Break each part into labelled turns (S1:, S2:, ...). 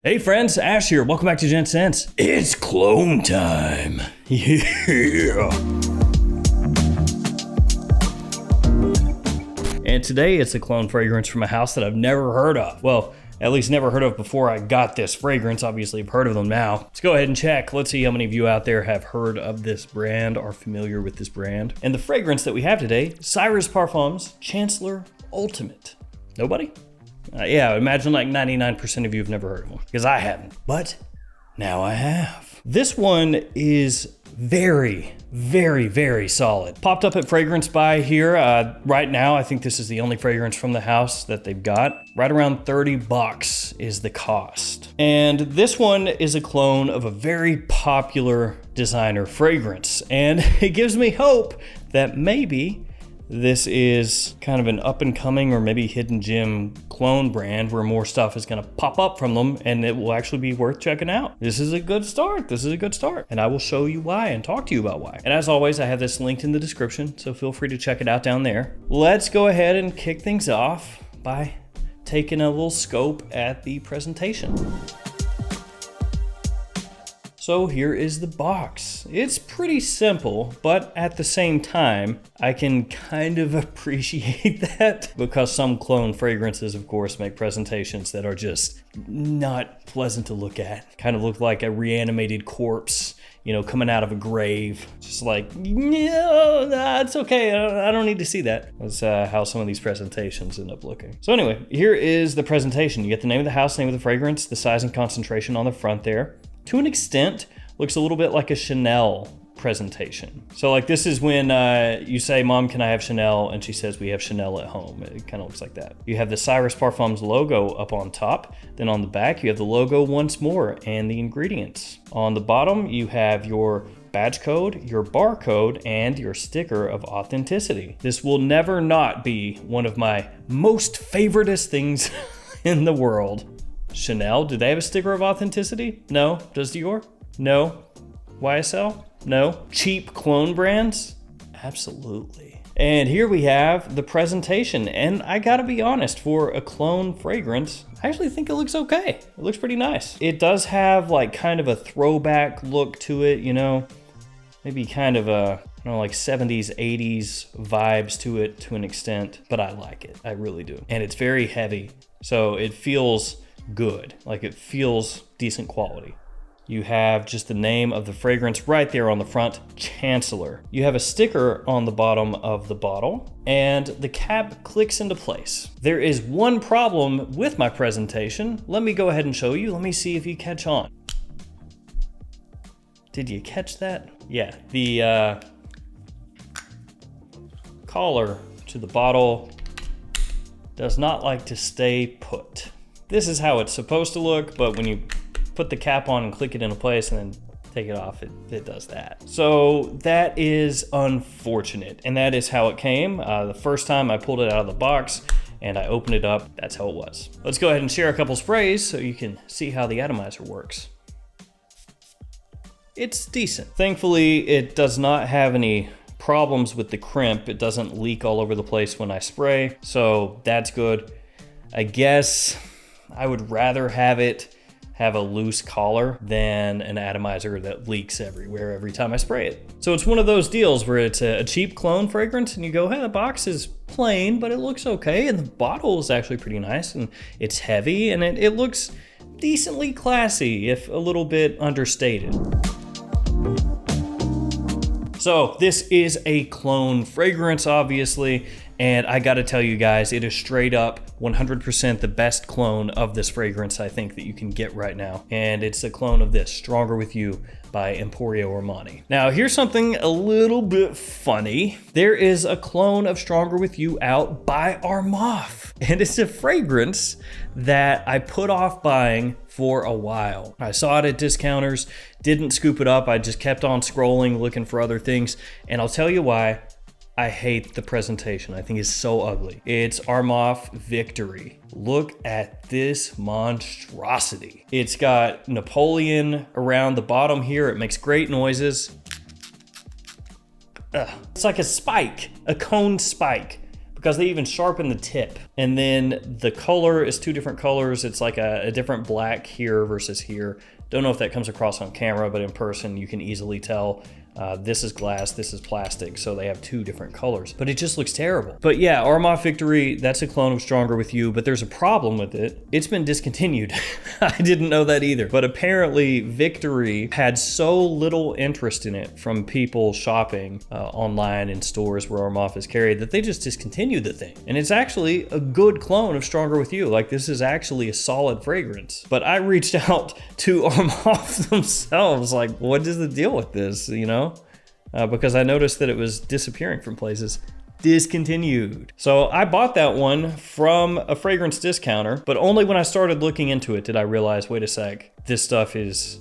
S1: Hey friends, Ash here. Welcome back to Gents. It's clone time. Yeah. And today it's a clone fragrance from a house that I've never heard of. Well, at least never heard of before I got this fragrance. Obviously, I've heard of them now. Let's go ahead and check. Let's see how many of you out there have heard of this brand, are familiar with this brand. And the fragrance that we have today, Cyrus Parfums Chancellor Ultimate. Nobody? Yeah, I imagine like 99% of you have never heard of them, because I haven't, but now I have. This one is very, very solid. Popped up at Fragrance Buy here. Right now, I think this is the only fragrance from the house that they've got. Right around 30 bucks is the cost. And this one is a clone of a very popular designer fragrance. And it gives me hope that maybe this is kind of an up and coming or maybe hidden gem clone brand where more stuff is gonna pop up from them and it will actually be worth checking out. This is a good start. And I will show you why and talk to you about why. And as always, I have this linked in the description, so feel free to check it out down there. Let's go ahead and kick things off by taking a little scope at the presentation. So here is the box. It's pretty simple, but at the same time, I can kind of appreciate that because some clone fragrances, of course, make presentations that are just not pleasant to look at. Kind of look like a reanimated corpse, you know, coming out of a grave. Just like, no, nah, it's okay. I don't need to see that. That's how some of these presentations end up looking. So anyway, here is the presentation. You get the name of the house, name of the fragrance, the size and concentration on the front there. To an extent, looks a little bit like a Chanel presentation. So like this is when you say, Mom, can I have Chanel? And she says, we have Chanel at home. It kind of looks like that. You have the Cyrus Parfums logo up on top. Then on the back, you have the logo once more and the ingredients. On the bottom, you have your badge code, your barcode, and your sticker of authenticity. This will never not be one of my most favoritist things in the world. Chanel, do they have a sticker of authenticity? No. Does Dior? No. YSL? No. Cheap clone brands? Absolutely. And here we have the presentation. And I gotta be honest, for a clone fragrance, I actually think it looks okay. It looks pretty nice. It does have like kind of a throwback look to it, you know, maybe kind of a, you know, like 70s, 80s vibes to it to an extent, but I like it. I really do. And it's very heavy, so it feels good. Like it feels decent quality. You have just the name of the fragrance right there on the front, Chancellor. You have a sticker on the bottom of the bottle and the cap clicks into place. There is one problem with my presentation. Let me go ahead and show you. Let me see if you catch on. Did you catch that? Yeah, the collar to the bottle does not like to stay put. This is how it's supposed to look, but when you put the cap on and click it into place and then take it off, it does that. So that is unfortunate, and that is how it came. The first time I pulled it out of the box and I opened it up, that's how it was. Let's go ahead and share a couple sprays so you can see how the atomizer works. It's decent. Thankfully, it does not have any problems with the crimp. It doesn't leak all over the place when I spray, so that's good. I guess I would rather have it have a loose collar than an atomizer that leaks everywhere every time I spray it. So it's one of those deals where it's a cheap clone fragrance and you go, hey, the box is plain, but it looks okay. And the bottle is actually pretty nice and it's heavy and it looks decently classy, if a little bit understated. So this is a clone fragrance, obviously, and I gotta tell you guys, it is straight up 100% the best clone of this fragrance I think that you can get right now. And it's a clone of this, Stronger With You by Emporio Armani. Now here's something a little bit funny. There is a clone of Stronger With You out by Armaf, and it's a fragrance that I put off buying for a while. I saw it at discounters, didn't scoop it up. I just kept on scrolling, looking for other things, and I'll tell you why. I hate the presentation. I think it's so ugly. It's Armaf Victory. Look at this monstrosity. It's got Napoleon around the bottom here. It makes great noises. It's like a spike, a cone spike. because they even sharpen the tip. And then the color is 2 different colors. It's like a different black here versus here. Don't know if that comes across on camera, but in person you can easily tell. This is glass, this is plastic, so they have 2 different colors, but it just looks terrible. But yeah, Armaf Victory, that's a clone of Stronger With You, but there's a problem with it. It's been discontinued. I didn't know that either, but apparently Victory had so little interest in it from people shopping online in stores where Armaf is carried that they just discontinued the thing. And it's actually a good clone of Stronger With You. Like, this is actually a solid fragrance. But I reached out to Armaf themselves, like, what is the deal with this, you know? Because I noticed that it was disappearing from places. Discontinued. So I bought that one from a fragrance discounter, but only when I started looking into it did I realize, wait a sec, this stuff is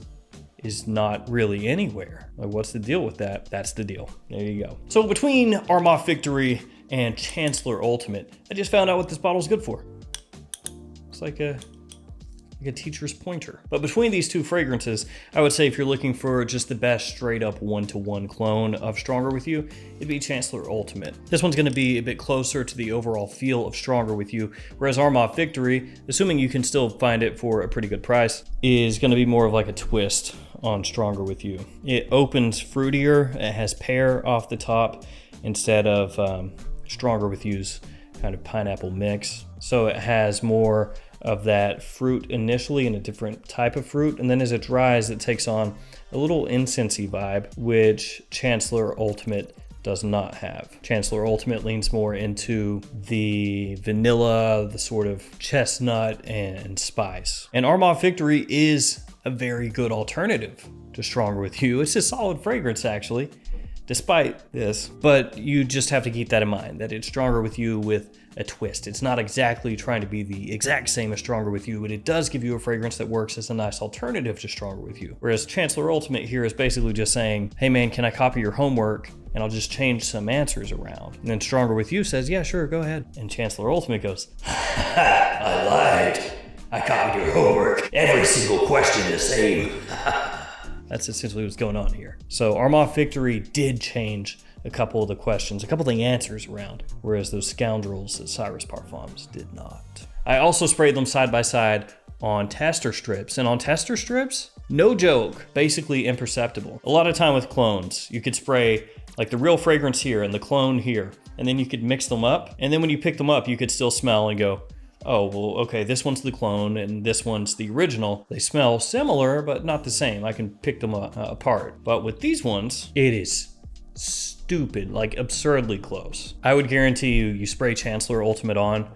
S1: not really anywhere. Like, what's the deal with that? That's the deal. There you go. So between Armaf Victory and Chancellor Ultimate, I just found out what this bottle is good for. It's like a teacher's pointer. But between these 2 fragrances, I would say if you're looking for just the best straight up one-to-one clone of Stronger With You, it'd be Chancellor Ultimate. This one's gonna be a bit closer to the overall feel of Stronger With You, whereas Armaf Victory, assuming you can still find it for a pretty good price, is gonna be more of like a twist on Stronger With You. It opens fruitier, it has pear off the top instead of Stronger With You's kind of pineapple mix. So it has more of that fruit initially and a different type of fruit, and then as it dries it takes on a little incensey vibe, which Chancellor Ultimate does not have. Chancellor Ultimate leans more into the vanilla, the sort of chestnut and spice. And Armaf Victory is a very good alternative to Stronger With You. It's a solid fragrance actually, despite this, but you just have to keep that in mind, that it's Stronger With You with a twist. It's not exactly trying to be the exact same as Stronger With You, but it does give you a fragrance that works as a nice alternative to Stronger With You. Whereas Chancellor Ultimate here is basically just saying, hey man, can I copy your homework? And I'll just change some answers around. And then Stronger With You says, yeah, sure, go ahead. And Chancellor Ultimate goes, I lied. I copied your homework. Every single question the same. That's essentially what's going on here. So Armaf Victory did change a couple of the questions, a couple of the answers around, whereas those scoundrels at Cyrus Parfums did not. I also sprayed them side by side on tester strips, and on tester strips, no joke, basically imperceptible. A lot of time with clones, you could spray like the real fragrance here and the clone here, and then you could mix them up, and then when you pick them up, you could still smell and go, oh, well, okay, this one's the clone and this one's the original. They smell similar, but not the same. I can pick them apart. But with these ones, it is stupid, like absurdly close. I would guarantee you spray Chancellor Ultimate on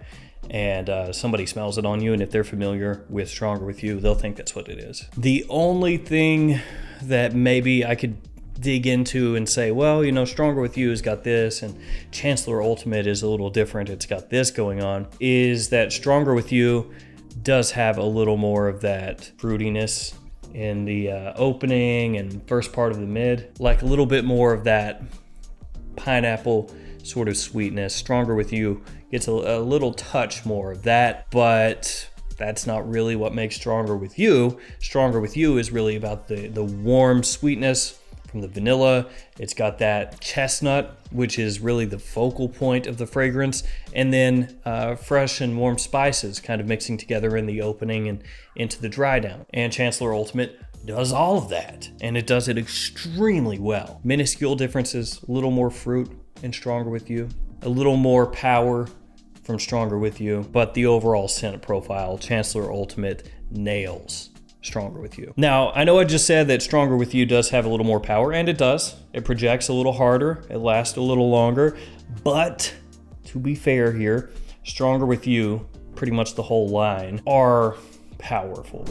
S1: and somebody smells it on you, and if they're familiar with Stronger With You, they'll think that's what it is. The only thing that maybe I could dig into and say, well, you know, Stronger With You has got this and Chancellor Ultimate is a little different, it's got this going on, is that Stronger With You does have a little more of that fruitiness in the opening and first part of the mid, like a little bit more of that pineapple sort of sweetness. Stronger With You gets a little touch more of that, but that's not really what makes Stronger With You. Stronger With You is really about the warm sweetness from the vanilla. It's got that chestnut, which is really the focal point of the fragrance, and then fresh and warm spices kind of mixing together in the opening and into the dry down. And Chancellor Ultimate does all of that, and it does it extremely well. Minuscule differences, a little more fruit in Stronger With You, a little more power from Stronger With You, but the overall scent profile, Chancellor Ultimate nails Stronger With You. Now, I know I just said that Stronger With You does have a little more power, and it does. It projects a little harder, it lasts a little longer, but to be fair here, Stronger With You, pretty much the whole line, are powerful.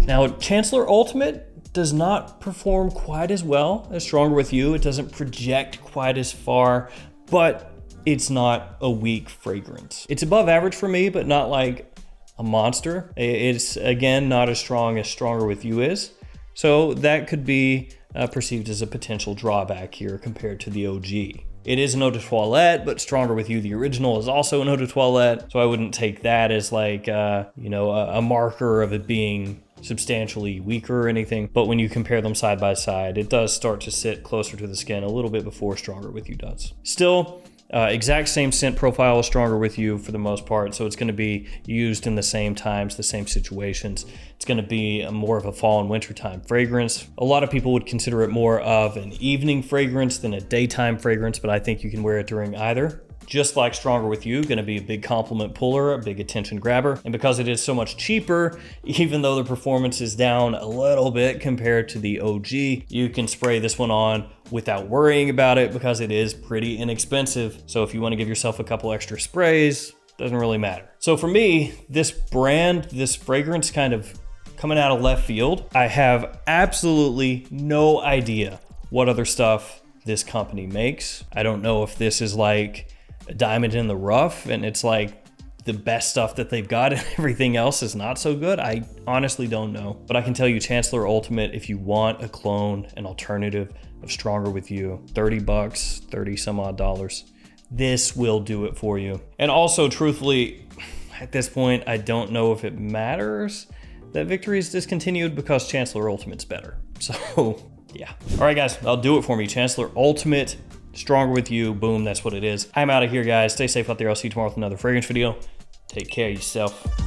S1: Now, Chancellor Ultimate does not perform quite as well as Stronger With You. It doesn't project quite as far, but it's not a weak fragrance. It's above average for me, but not like a monster. It's, again, not as strong as Stronger With You is. So that could be perceived as a potential drawback here compared to the OG. It is an eau de toilette, but Stronger With You, the original, is also an eau de toilette. So I wouldn't take that as like, you know, a marker of it being substantially weaker or anything. But when you compare them side by side, it does start to sit closer to the skin a little bit before Stronger With You does. Still, exact same scent profile as Stronger With You for the most part, so it's going to be used in the same times, the same situations. It's going to be more of a fall and wintertime fragrance. A lot of people would consider it more of an evening fragrance than a daytime fragrance, but I think you can wear it during either. Just like Stronger With You, going to be a big compliment puller, a big attention grabber. And because it is so much cheaper, even though the performance is down a little bit compared to the OG, you can spray this one on without worrying about it because it is pretty inexpensive. So if you want to give yourself a couple extra sprays, doesn't really matter. So for me, this brand, this fragrance kind of coming out of left field, I have absolutely no idea what other stuff this company makes. I don't know if this is like a diamond in the rough and it's like the best stuff that they've got and everything else is not so good. I honestly don't know, but I can tell you Chancellor Ultimate, if you want a clone, an alternative of Stronger With You, 30 bucks, 30 some odd dollars, this will do it for you. And also truthfully, at this point, I don't know if it matters that Victory is discontinued because Chancellor Ultimate's better. So yeah. All right guys, that'll do it for me. Chancellor Ultimate, Stronger With You, boom, that's what it is. I'm out of here, guys. Stay safe out there. I'll see you tomorrow with another fragrance video. Take care of yourself.